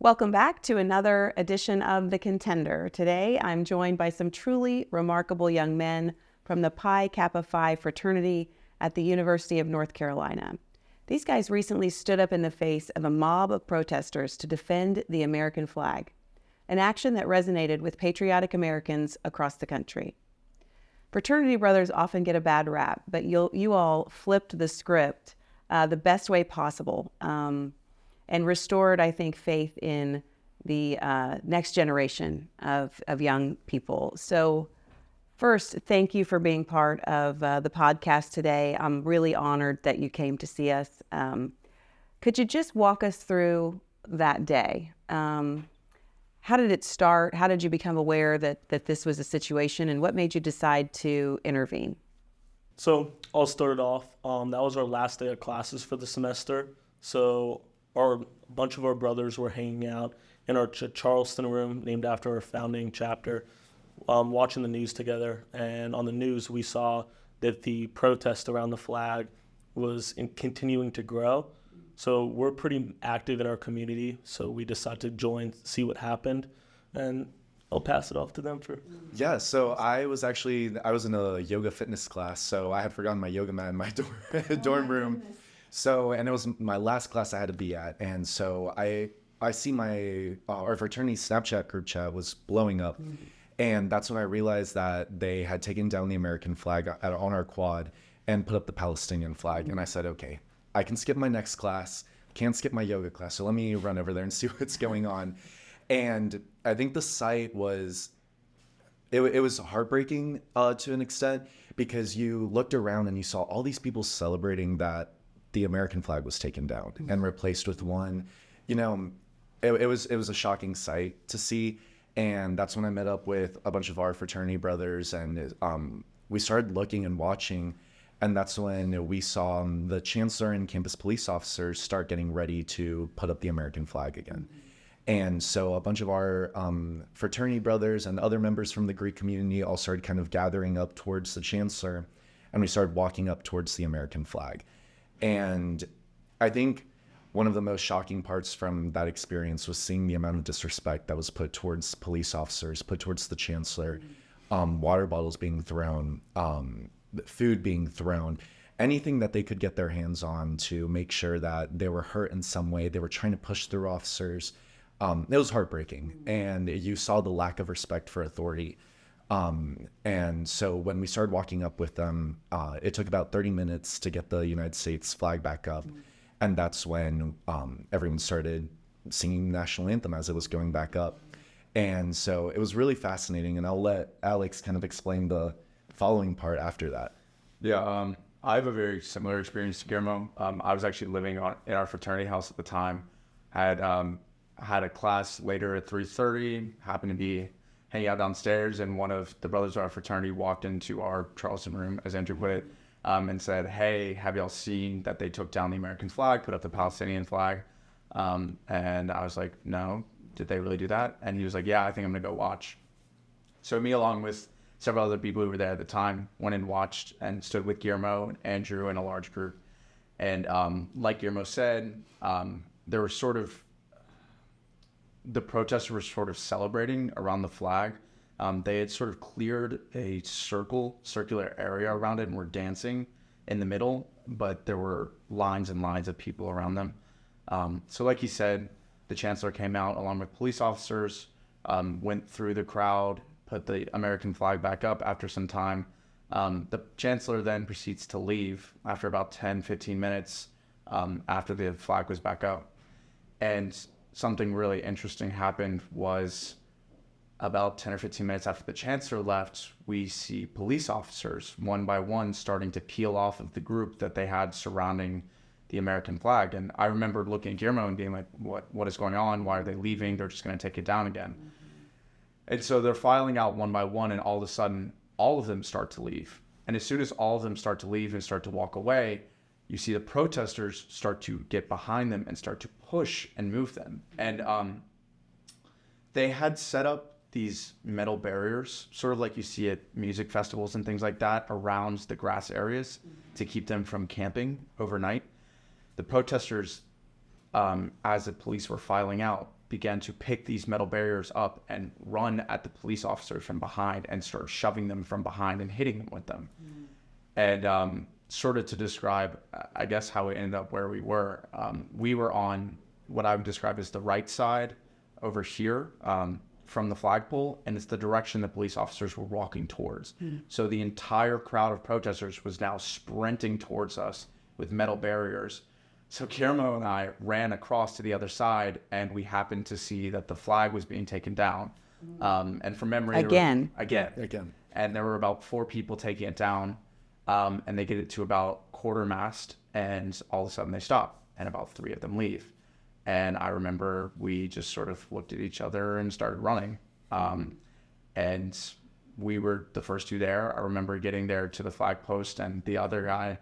Welcome back to another edition of The Contender. Today, I'm joined by some truly remarkable young men from the Pi Kappa Phi Fraternity at the University of North Carolina. These guys recently stood up in the face of a mob of protesters to defend the American flag, an action that resonated with patriotic Americans across the country. Fraternity brothers often get a bad rap, but you all flipped the script the best way possible and restored, I think, faith in the next generation of young people. So first, thank you for being part of the podcast today. I'm really honored that you came to see us. Could you just walk us through that day? How did it start? How did you become aware that this was a situation, and what made you decide to intervene? So I'll start it off. That was our last day of classes for the semester. So a bunch of our brothers were hanging out in our Charleston room, named after our founding chapter, watching the news together. And on the news, we saw that the protest around the flag was continuing to grow. So we're pretty active in our community. So we decided to join, see what happened, and I'll pass it off to them for. Yeah, so I was in a yoga fitness class, so I had forgotten my yoga mat in my dorm room. So, and it was my last class I had to be at, and so I see our fraternity Snapchat group chat was blowing up, and that's when I realized that they had taken down the American flag on our quad and put up the Palestinian flag, and I said, okay, I can skip my next class, can't skip my yoga class, so let me run over there and see what's going on. And I think the sight was, it was heartbreaking to an extent, because you looked around and you saw all these people celebrating that the American flag was taken down and replaced with one. You know, it was a shocking sight to see. And that's when I met up with a bunch of our fraternity brothers, and we started looking and watching. And that's when we saw the chancellor and campus police officers start getting ready to put up the American flag again. And so a bunch of our fraternity brothers and other members from the Greek community all started kind of gathering up towards the chancellor, and we started walking up towards the American flag. And I think one of the most shocking parts from that experience was seeing the amount of disrespect that was put towards police officers, put towards the chancellor, water bottles being thrown, food being thrown, anything that they could get their hands on to make sure that they were hurt in some way. They were trying to push through officers. It was heartbreaking, and you saw the lack of respect for authority. And so when we started walking up with them, it took about 30 minutes to get the United States flag back up. And that's when everyone started singing the national anthem as it was going back up. And so it was really fascinating, and I'll let Alex kind of explain the following part after that. Yeah, I have a very similar experience to Guillermo. I was actually living in our fraternity house at the time. Had a class later at 3:30, happened to be hanging out downstairs, and one of the brothers of our fraternity walked into our Charleston room, as Andrew put it, and said, hey, have y'all seen that they took down the American flag, put up the Palestinian flag? And I was like, no, did they really do that? And he was like, yeah, I think I'm gonna go watch. So me, along with several other people who were there at the time, went and watched and stood with Guillermo and Andrew and a large group. And like Guillermo said, there were the protesters were sort of celebrating around the flag. They had sort of cleared a circular area around it and were dancing in the middle, but there were lines and lines of people around them. So like he said, the chancellor came out along with police officers, went through the crowd, put the American flag back up after some time. The chancellor then proceeds to leave after about 10, 15 minutes after the flag was back up. And something really interesting happened was about 10 or 15 minutes after the chancellor left, we see police officers one by one starting to peel off of the group that they had surrounding the American flag. And I remember looking at Guillermo and being like, what is going on? Why are they leaving? They're just going to take it down again. And so they're filing out one by one, and all of a sudden, all of them start to leave. And as soon as all of them start to leave and start to walk away, you see the protesters start to get behind them and start to push and move them. And they had set up these metal barriers, sort of like you see at music festivals and things like that, around the grass areas to keep them from camping overnight. The protesters, as the police were filing out, began to pick these metal barriers up and run at the police officers from behind and start shoving them from behind and hitting them with them. And sort of to describe, I guess, how we ended up where we were on what I would describe as the right side over here from the flagpole, and it's the direction the police officers were walking towards. So the entire crowd of protesters was now sprinting towards us with metal barriers. So Guillermo and I ran across to the other side, and we happened to see that the flag was being taken down. And from memory, Again. Again. and there were about 4 people taking it down, and they get it to about quarter mast, and all of a sudden they stop, and about 3 of them leave. And I remember we just sort of looked at each other and started running. And we were the first 2 there. I remember getting there to the flag post, and the other guy,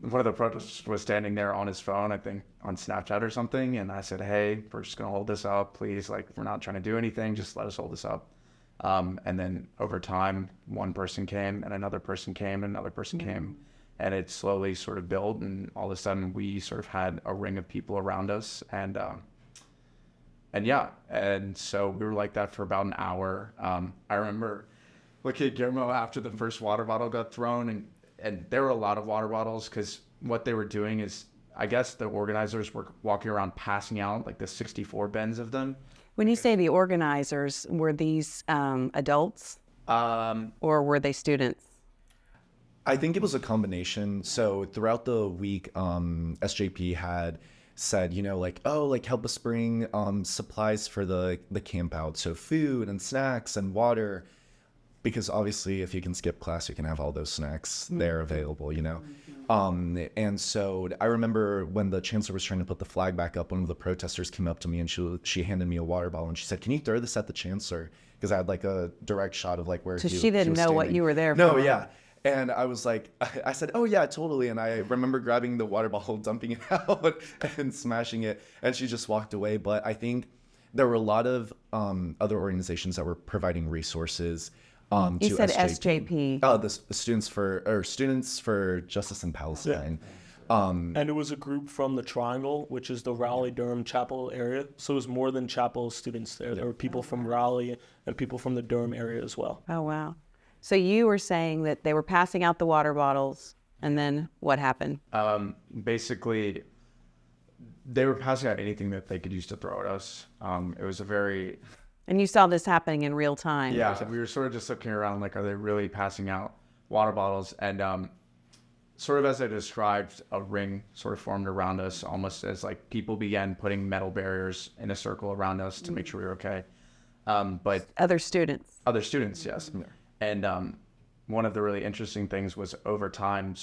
one of the protesters, was standing there on his phone, I think on Snapchat or something. And I said, hey, we're just going to hold this up, please. Like, we're not trying to do anything. Just let us hold this up. And then over time, one person came, and another person came, and another person came. And it slowly sort of built, and all of a sudden we sort of had a ring of people around us, and yeah, and so we were like that for about an hour. I remember looking at Guillermo after the first water bottle got thrown, and there were a lot of water bottles, because what they were doing is, I guess the organizers were walking around passing out like the 64 bins of them. When you say the organizers, were these adults or were they students? I think it was a combination. So throughout the week, SJP had said, like, oh, like help us bring supplies for the camp out. So food and snacks and water, because obviously if you can skip class, you can have all those snacks there available, And so I remember when the chancellor was trying to put the flag back up, one of the protesters came up to me and she handed me a water bottle and she said, can you throw this at the chancellor? Because I had like a direct shot of like where So he she didn't was know what standing. you were there No, for. yeah. And I was like, I said, oh yeah, totally. And I remember grabbing the water bottle, dumping it out and smashing it. And she just walked away. But I think there were a lot of other organizations that were providing resources You to said SJP. SJP. Oh, the Students for Justice in Palestine. And it was a group from the Triangle, which is the Raleigh-Durham Chapel area. So it was more than Chapel students there. There were people from Raleigh and people from the Durham area as well. Oh, wow. So you were saying that they were passing out the water bottles, and then what happened? Basically, they were passing out anything that they could use to throw at us. It was a very... And you saw this happening in real time. Yeah, so we were sort of just looking around like, are they really passing out water bottles? And sort of as I described, a ring sort of formed around us, almost as like people began putting metal barriers in a circle around us to make sure we were okay. But Other students. other students, yes. And one of the really interesting things was over time,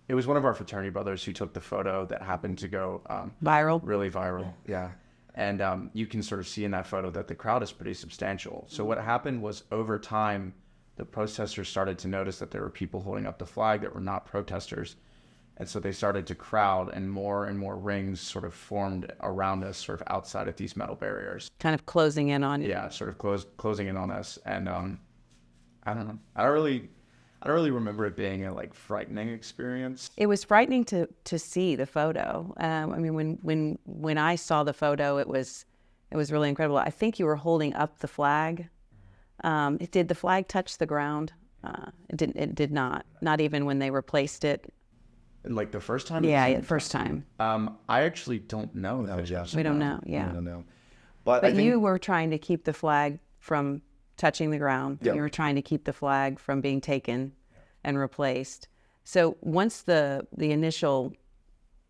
it was one of our fraternity brothers who took the photo that happened to go Viral. really viral. Yeah. And you can sort of see in that photo that the crowd is pretty substantial. So what happened was over time, the protesters started to notice that there were people holding up the flag that were not protesters. And so they started to crowd, and more rings sort of formed around us, sort of outside of these metal barriers. Kind of closing in on you. Yeah, sort of closing in on us. And I don't know. I don't really remember it being a like frightening experience. It was frightening to see the photo. I mean, when I saw the photo, it was really incredible. I think you were holding up the flag. Did the flag touch the ground? It did not. Not even when they replaced it. Like the first time? Yeah, first time. I actually don't know. We don't know. Yeah. I don't know. But But I think you were trying to keep the flag from touching the ground. Yep. You were trying to keep the flag from being taken and replaced. So once the initial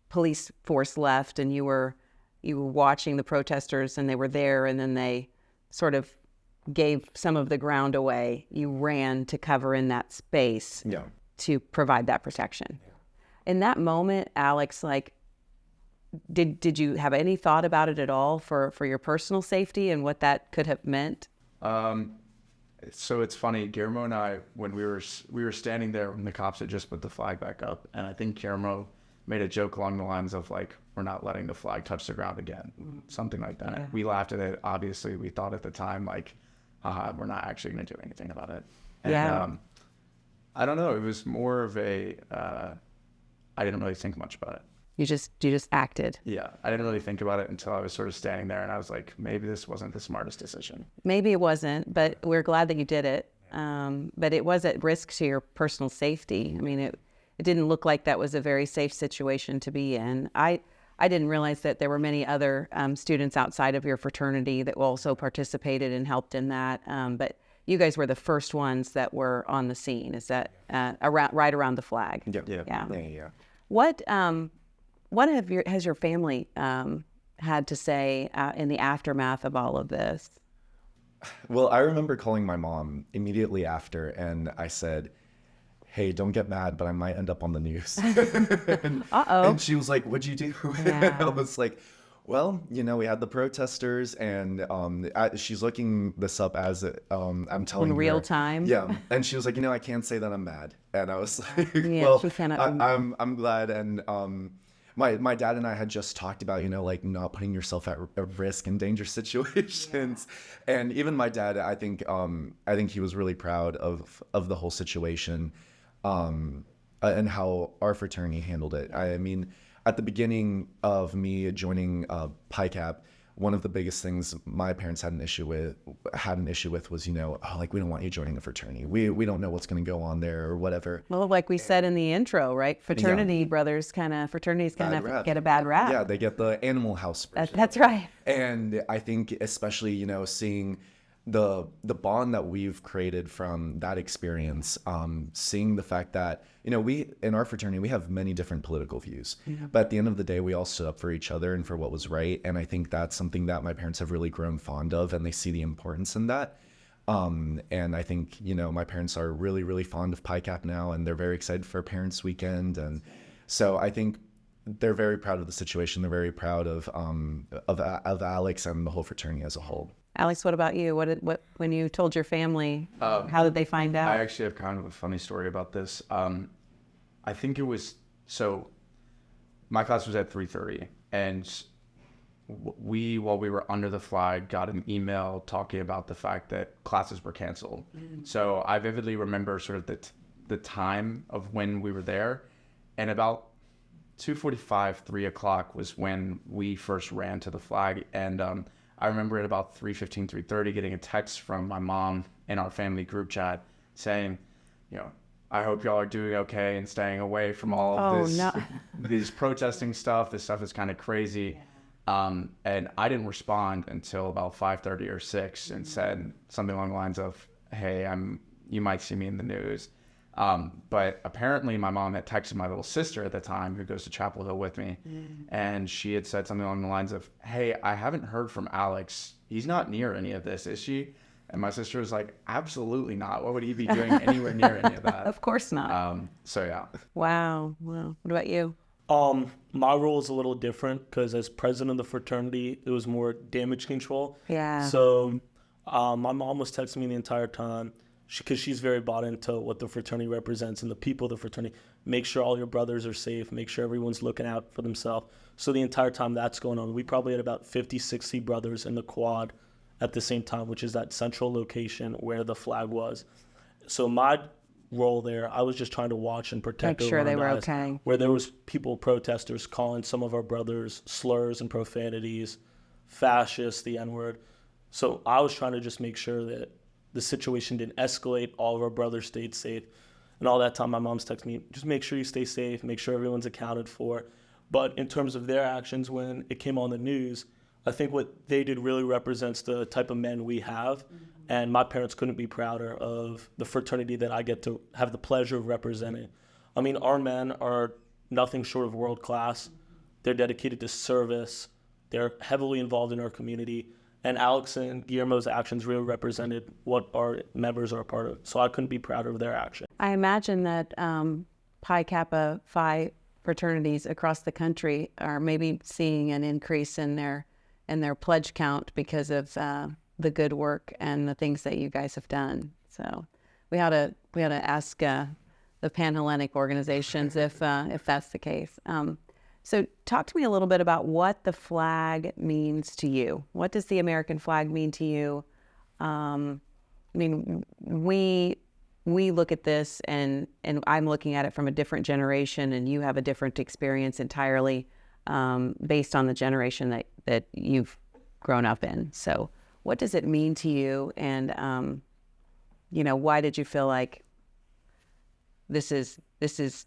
police force left and you were watching the protesters and they were there, and then they sort of gave some of the ground away, you ran to cover in that space to provide that protection. In that moment, Alex, like, did you have any thought about it at all for your personal safety and what that could have meant? So it's funny, Guillermo and I, when we were standing there when the cops had just put the flag back up, and I think Guillermo made a joke along the lines of like, we're not letting the flag touch the ground again, something like that. Yeah. We laughed at it. Obviously, we thought at the time like, haha, we're not actually going to do anything about it. And, I don't know. It was more of a, I didn't really think much about it. You just acted. Yeah, I didn't really think about it until I was sort of standing there, and I was like, maybe this wasn't the smartest decision. Maybe it wasn't, but we're glad that you did it. But it was at risk to your personal safety. I mean, it didn't look like that was a very safe situation to be in. I didn't realize that there were many other students outside of your fraternity that also participated and helped in that. But you guys were the first ones that were on the scene. Is that right around the flag? Yeah. What has your family had to say in the aftermath of all of this? Well, I remember calling my mom immediately after, and I said, hey, don't get mad, but I might end up on the news. And she was like, what'd you do? Yeah. I was like, well, we had the protesters, and she's looking this up as I'm telling her. In real time? Yeah. And she was like, I can't say that I'm mad. And I was like, Yeah, well, she cannot. I'm glad. And my dad and I had just talked about, like not putting yourself at risk in dangerous situations. Yeah. And even my dad, I think he was really proud of the whole situation, and how our fraternity handled it. I mean, at the beginning of me joining Pi Cap, one of the biggest things my parents had an issue with was, we don't want you joining a fraternity. We don't know what's going to go on there or whatever. Well, like we said in the intro, right? Fraternities kind of get a bad rap. Yeah, they get the Animal House version. That's right. And I think especially, seeing the bond that we've created from that experience, seeing the fact that, we in our fraternity, we have many different political views, but at the end of the day, we all stood up for each other and for what was right. And I think that's something that my parents have really grown fond of, and they see the importance in that. And I think, my parents are really, really fond of Pi Cap now, and they're very excited for Parents Weekend. And so I think they're very proud of the situation. They're very proud of Alex and the whole fraternity as a whole. Alex, what about you? What when you told your family, how did they find out? I actually have kind of a funny story about this. I think it was, so my class was at 3:30, and while we were under the flag, got an email talking about the fact that classes were canceled. So I vividly remember sort of the time of when we were there, and about 2:45, 3 o'clock was when we first ran to the flag. And I remember at about 3:15, 3:30 getting a text from my mom in our family group chat saying, I hope y'all are doing okay and staying away from all of this, these protesting stuff. This stuff is kind of crazy. And I didn't respond until about 5:30 or 6 and said something along the lines of, hey, you might see me in the news. But apparently my mom had texted my little sister at the time, who goes to Chapel Hill with me. And she had said something along the lines of, hey, I haven't heard from Alex. He's not near any of this, is she? And my sister was like, absolutely not. What would he be doing anywhere near any of that? Of course not. So yeah. Wow. What about you? My role is a little different because as president of the fraternity, it was more damage control. Yeah. So my mom was texting me the entire time because she's very bought into what the fraternity represents and the people of the fraternity. Make sure all your brothers are safe. Make sure everyone's looking out for themselves. So the entire time that's going on, we probably had about 50, 60 brothers in the quad at the same time, which is that central location where the flag was. So my role there, I was just trying to watch and protect. Make sure they were okay. Where there was protesters calling some of our brothers slurs and profanities, fascist, the N-word. So I was trying to just make sure that the situation didn't escalate, all of our brothers stayed safe. And all that time, my mom's texting me, just make sure you stay safe, make sure everyone's accounted for. But in terms of their actions, when it came on the news, I think what they did really represents the type of men we have. And my parents couldn't be prouder of the fraternity that I get to have the pleasure of representing. I mean, our men are nothing short of world class. They're dedicated to service. They're heavily involved in our community. And Alex and Guillermo's actions really represented what our members are a part of. So I couldn't be prouder of their action. I imagine that Pi Kappa Phi fraternities across the country are maybe seeing an increase in their pledge count because of the good work and the things that you guys have done. So we ought to ask the Pan-Hellenic organizations if that's the case. So talk to me a little bit about what the flag means to you. What does the American flag mean to you? I mean, we we look at this and I'm looking at it from a different generation, and you have a different experience entirely based on the generation that you've grown up in. So what does it mean to you? And, why did you feel like this is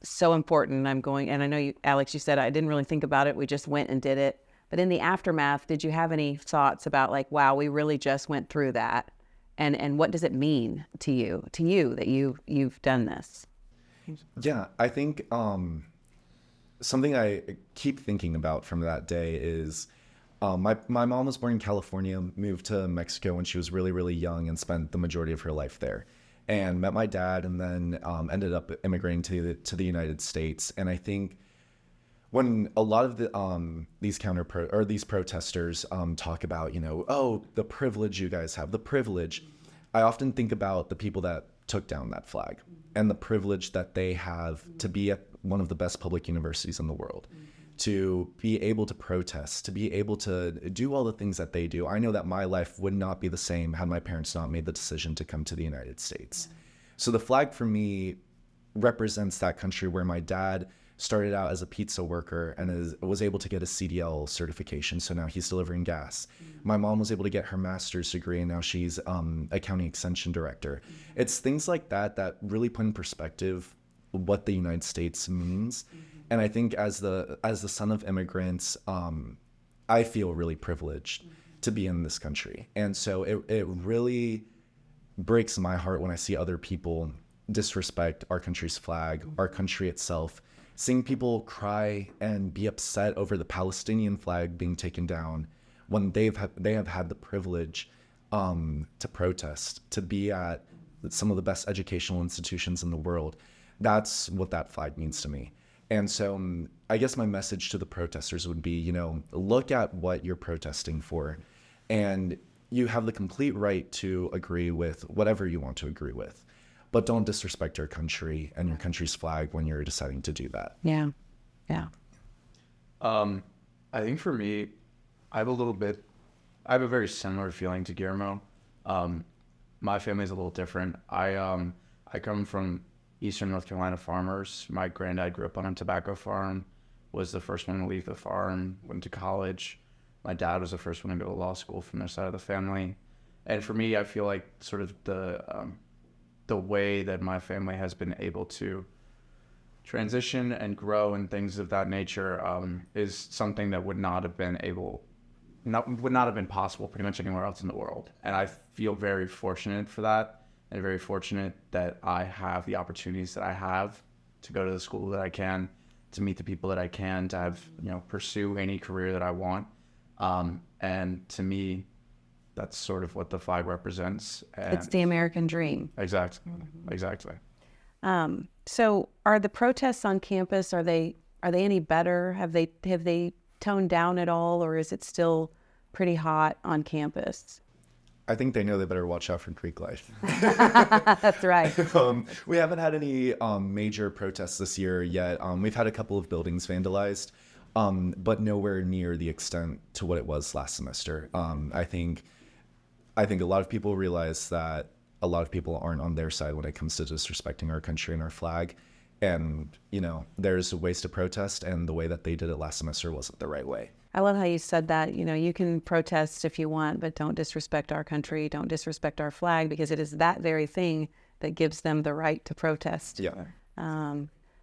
so important? And I know you, Alex, you said, I didn't really think about it. We just went and did it. But in the aftermath, did you have any thoughts about like, wow, we really just went through that? And what does it mean to you that you've done this? Yeah, I think something I keep thinking about from that day is my mom was born in California, moved to Mexico when she was really, really young and spent the majority of her life there, and met my dad, and then ended up immigrating to the United States. And I think when a lot of these protesters talk about, oh, the privilege you guys have, the privilege, I often think about the people that took down that flag and the privilege that they have to be at one of the best public universities in the world, to be able to protest, to be able to do all the things that they do. I know that my life would not be the same had my parents not made the decision to come to the United States. So the flag for me represents that country where my dad started out as a pizza worker and was able to get a CDL certification. So now he's delivering gas. My mom was able to get her master's degree, and now she's a county extension director. It's things like that really put in perspective what the United States means. And I think as the son of immigrants, I feel really privileged to be in this country. And so it really breaks my heart when I see other people disrespect our country's flag, our country itself. Seeing people cry and be upset over the Palestinian flag being taken down when they have had the privilege to protest, to be at some of the best educational institutions in the world. That's what that flag means to me. And so I guess my message to the protesters would be, look at what you're protesting for, and you have the complete right to agree with whatever you want to agree with. But don't disrespect your country and your country's flag when you're deciding to do that. Yeah. I think for me, I have a very similar feeling to Guillermo. My family's a little different. I come from Eastern North Carolina farmers. My granddad grew up on a tobacco farm, was the first one to leave the farm, went to college. My dad was the first one to go to law school from their side of the family. And for me, I feel like sort of the way that my family has been able to transition and grow and things of that nature is something that would not have been possible pretty much anywhere else in the world. And I feel very fortunate for that, and very fortunate that I have the opportunities that I have to go to the school that I can, to meet the people that I can, to have, pursue any career that I want. And to me, that's sort of what the flag represents. And It's the American dream. Exactly. So are the protests on campus, are they any better? Have they toned down at all, or is it still pretty hot on campus? I think they know they better watch out for Greek life. That's right. We haven't had any major protests this year yet. We've had a couple of buildings vandalized, but nowhere near the extent to what it was last semester. I think a lot of people realize that a lot of people aren't on their side when it comes to disrespecting our country and our flag. And, there's ways to protest, and the way that they did it last semester wasn't the right way. I love how you said that. You can protest if you want, but don't disrespect our country, don't disrespect our flag, because it is that very thing that gives them the right to protest. Yeah.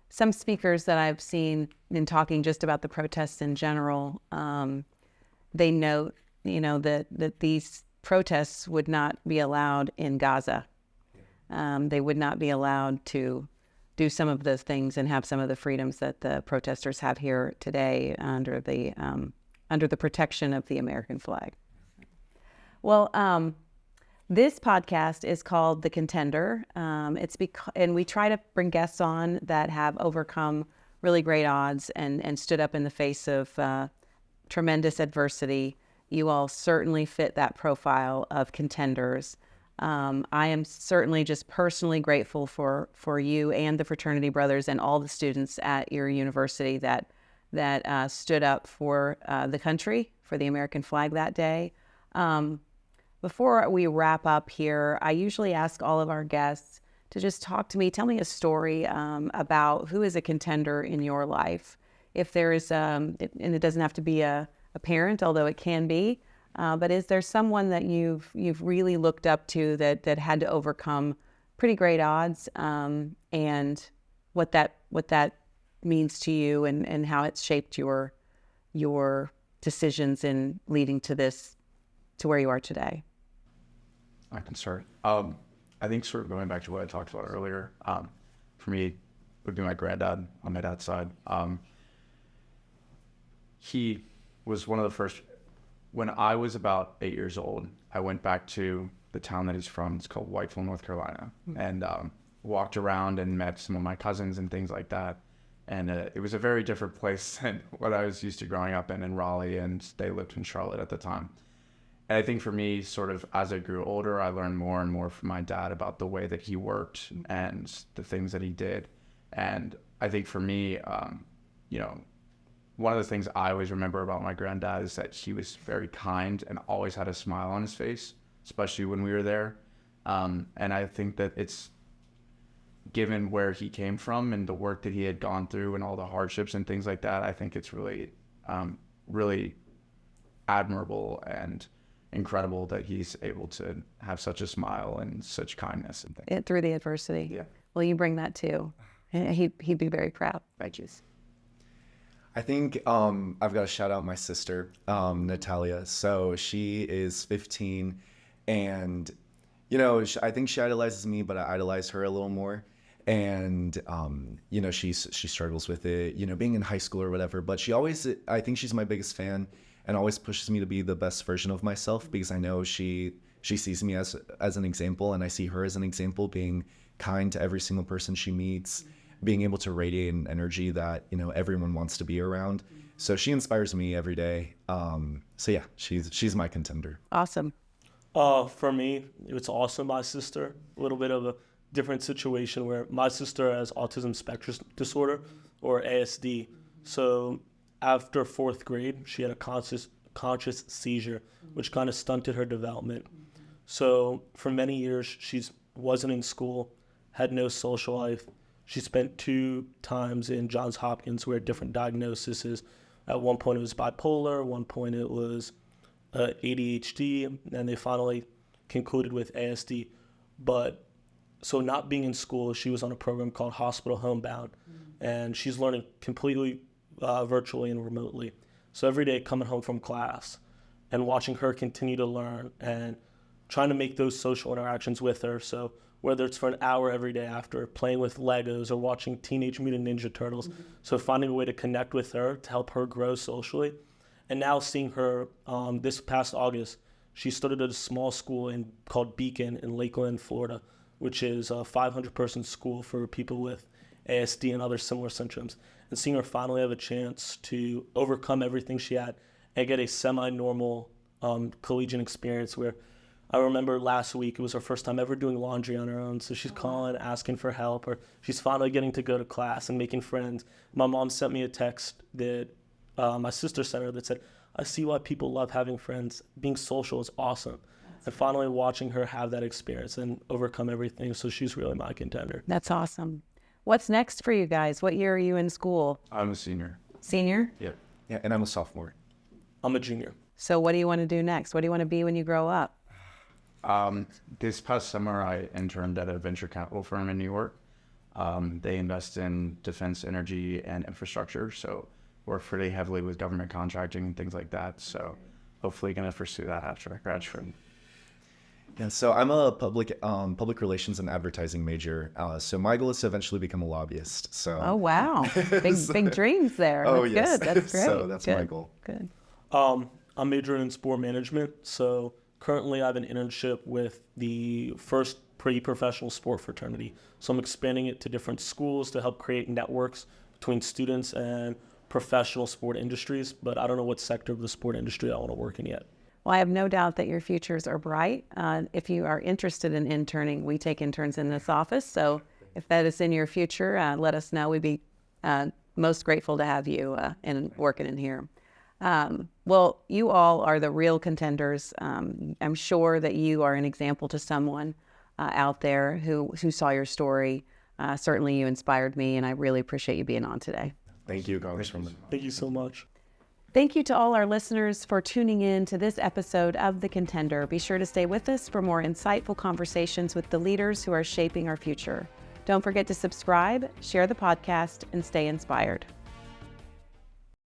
Some speakers that I've seen in talking just about the protests in general, they note, that these protests would not be allowed in Gaza. They would not be allowed to do some of those things and have some of the freedoms that the protesters have here today under the protection of the American flag. Well, this podcast is called The Contender. And we try to bring guests on that have overcome really great odds and stood up in the face of tremendous adversity. You all certainly fit that profile of contenders. I am certainly just personally grateful for you and the fraternity brothers and all the students at your university that stood up for the country, for the American flag that day. Before we wrap up here, I usually ask all of our guests to just talk to me. Tell me a story about who is a contender in your life. If there is, and it doesn't have to be a parent, although it can be, but is there someone that you've really looked up to that had to overcome pretty great odds, and what that means to you, and how it's shaped your decisions in leading to where you are today? I can start. I think sort of going back to what I talked about earlier, for me, it would be my granddad on my dad's side. He was one of the first. When I was about 8 years old, I went back to the town that he's from. It's called Whiteville, North Carolina, and walked around and met some of my cousins and things like that. And it was a very different place than what I was used to growing up in Raleigh, and they lived in Charlotte at the time. And I think for me, sort of as I grew older, I learned more and more from my dad about the way that he worked and the things that he did. And I think for me, one of the things I always remember about my granddad is that he was very kind and always had a smile on his face, especially when we were there. And I think that it's, given where he came from and the work that he had gone through and all the hardships and things like that, I think it's really, really admirable and incredible that he's able to have such a smile and such kindness and things. Through the adversity. Yeah. Well, you bring that too. He'd be very proud. Righteous. I think I've got to shout out my sister, Natalia. So she is 15, and I think she idolizes me, but I idolize her a little more. And she struggles with it, being in high school or whatever. But I think she's my biggest fan, and always pushes me to be the best version of myself, because I know she sees me as an example, and I see her as an example, being kind to every single person she meets, being able to radiate an energy that everyone wants to be around. So she inspires me every day. So yeah, she's my contender. Awesome. For me, it's also my sister. A little bit of a different situation where my sister has autism spectrum disorder, or ASD. So after 4th grade, she had a conscious seizure, which kind of stunted her development. So for many years, she wasn't in school, had no social life. She spent 2 times in Johns Hopkins, where different diagnoses. At one point it was bipolar, one point it was ADHD, and they finally concluded with ASD. But so not being in school, she was on a program called Hospital Homebound, and she's learning completely virtually and remotely. So every day coming home from class and watching her continue to learn and trying to make those social interactions with her. So whether it's for an hour every day after playing with Legos or watching Teenage Mutant Ninja Turtles. So finding a way to connect with her to help her grow socially. And now seeing her this past August, she started at a small school called Beacon in Lakeland, Florida, which is a 500-person school for people with ASD and other similar syndromes. And seeing her finally have a chance to overcome everything she had and get a semi-normal collegiate experience, where I remember last week, it was her first time ever doing laundry on her own. So she's calling, asking for help, or she's finally getting to go to class and making friends. My mom sent me a text that my sister sent her that said, "I see why people love having friends. Being social is awesome." And finally watching her have that experience and overcome everything. So she's really my contender. That's awesome. What's next for you guys? What year are you in school? I'm a senior. Senior? Yeah. Yeah, and I'm a sophomore. I'm a junior. So what do you want to do next? What do you want to be when you grow up? This past summer, I interned at a venture capital firm in New York. They invest in defense, energy, and infrastructure. So work pretty heavily with government contracting and things like that. So hopefully going to pursue that after I graduate. Yeah, so I'm a public relations and advertising major. So my goal is to eventually become a lobbyist. So. Oh, wow. Big dreams there. Oh, That's yes. good. That's great. So that's good. my goal. Good. I'm majoring in sport management. So currently I have an internship with the first pre-professional sport fraternity. So I'm expanding it to different schools to help create networks between students and professional sport industries. But I don't know what sector of the sport industry I want to work in yet. Well, I have no doubt that your futures are bright. If you are interested in interning, we take interns in this office. So if that is in your future, let us know. We'd be most grateful to have you working in here. Well, you all are the real contenders. I'm sure that you are an example to someone out there who saw your story. Certainly you inspired me, and I really appreciate you being on today. Thank you, Congresswoman. Thank you so much. Thank you to all our listeners for tuning in to this episode of The Contender. Be sure to stay with us for more insightful conversations with the leaders who are shaping our future. Don't forget to subscribe, share the podcast, and stay inspired.